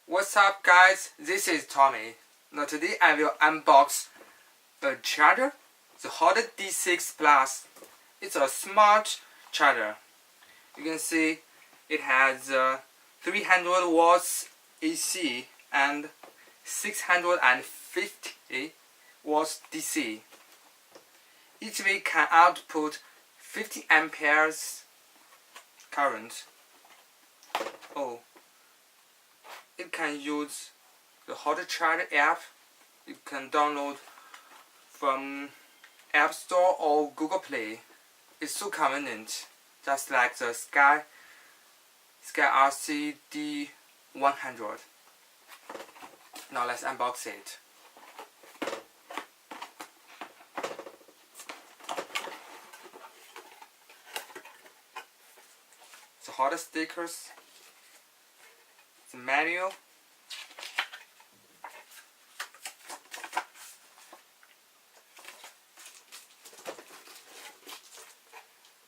What's up guys, this is Tommy. Now today I will unbox a charger, the HOTA D6 Plus. It's a smart charger. You can see it has 300 watts AC and 650 watts DC. Each way can output 50 amperes current. It can use the HOTA Charger app. You can download from App Store or Google Play. It's so convenient, just like the SKYRC D100. Now let's unbox it. The HOTA stickers, the manual,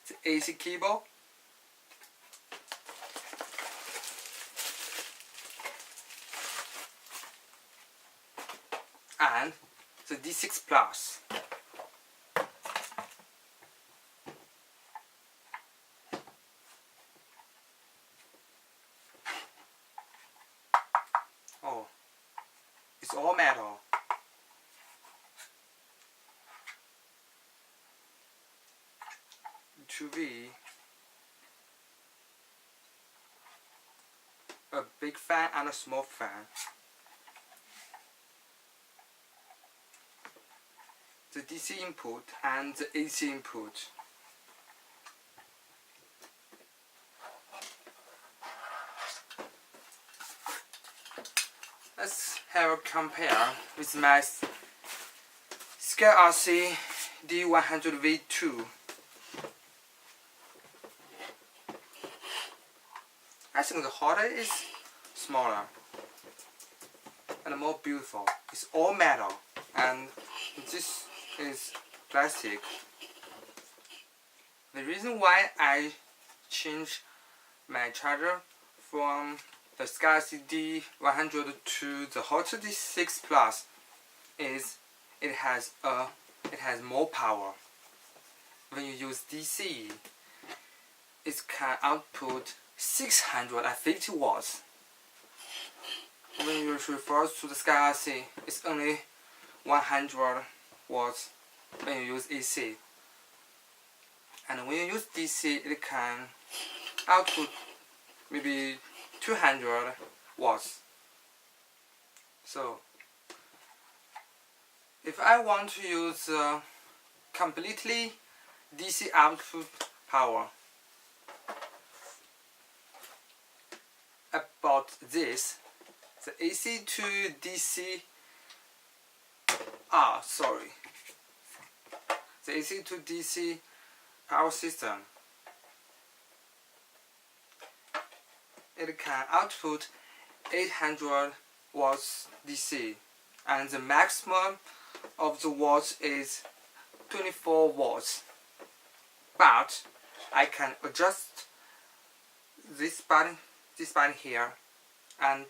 the AC cable, and the D6 Plus. It's all metal. To be a big fan and a small fan. The DC input and the AC input. Let's have a compare with my SKYRC D100 V2. I think the HOTA is smaller and more beautiful. It's all metal and this is plastic. The reason why I changed my charger from the SKYRC D100 to the HOTA D6 Plus is it has more power. When you use DC, it can output 650 watts. When you refer to the SKYRC, it's only 100 watts when you use AC. And when you use DC, it can output maybe 200 watts. So if I want to use completely DC output power, about this, the AC to DC, the AC to DC power system, it can output 800 watts DC, and the maximum of the watts is 24 watts. But I can adjust this button here, and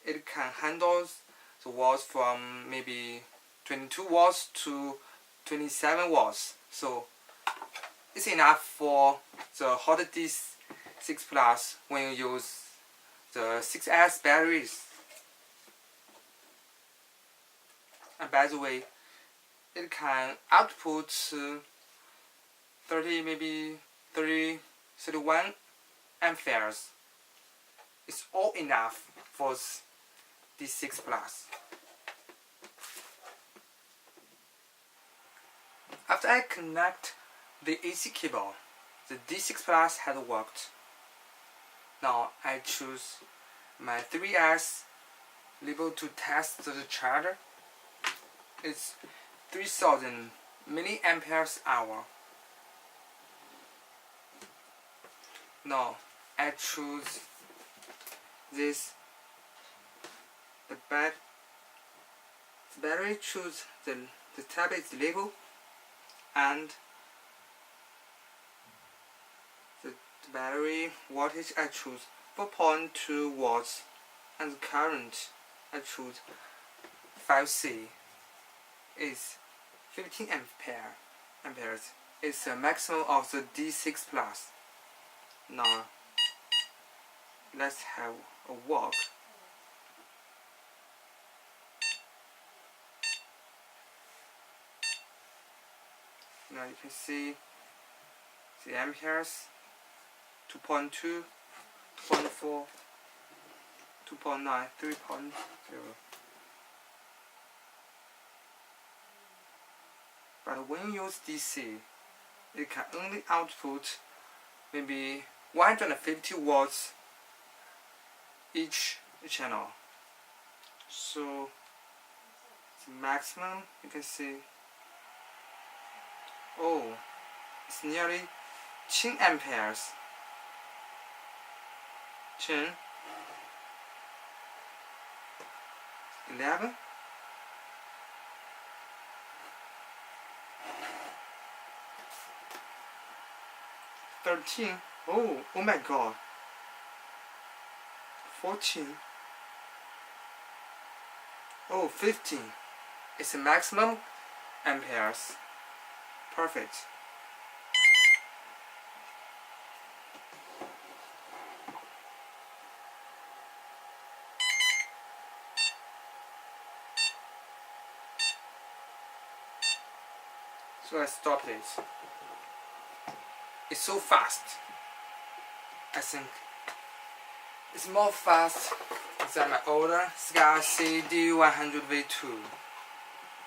it can handle the watts from maybe 22 watts to 27 watts. So it's enough for the HOTA D6 Plus when you use the 6S batteries. And by the way, it can output 31 amperes. It's all enough for D6 Plus. After I connect the AC cable, the D6 Plus had worked. Now I choose my 3S label to test the charger. It's 3000 milliamperes hour. Now I choose this. The battery, choose the tablet label, and the battery wattage I choose 4.2 watts and the current I choose 5C is 15 amperes. It's the maximum of the D6 Plus. Now let's have a walk. Now you can see the amperes 2.2, 2.4, 2.9, 3.0. But when you use DC, it can only output maybe 150 watts each channel. So the maximum you can see, oh, it's nearly 10 amperes. 10, 11, 13, oh my god, 14, oh 15, it's the maximum amperes. Perfect. So I stopped it. It's so fast. I think it's more fast than my older SKYRC D100 V2.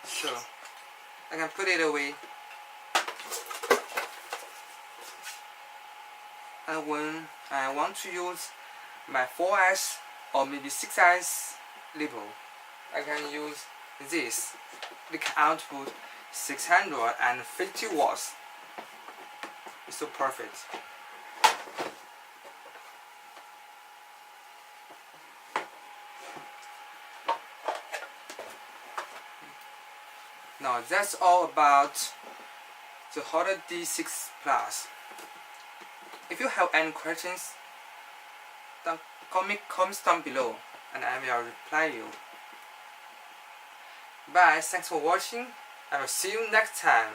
So I can put it away. And when I want to use my 4S or maybe 6S label, I can use this. It can output 650 watts. It's so perfect. Now that's all about the HOTA D6 Plus. If you have any questions, then comments down below and I will reply you. Bye, thanks for watching. I will see you next time.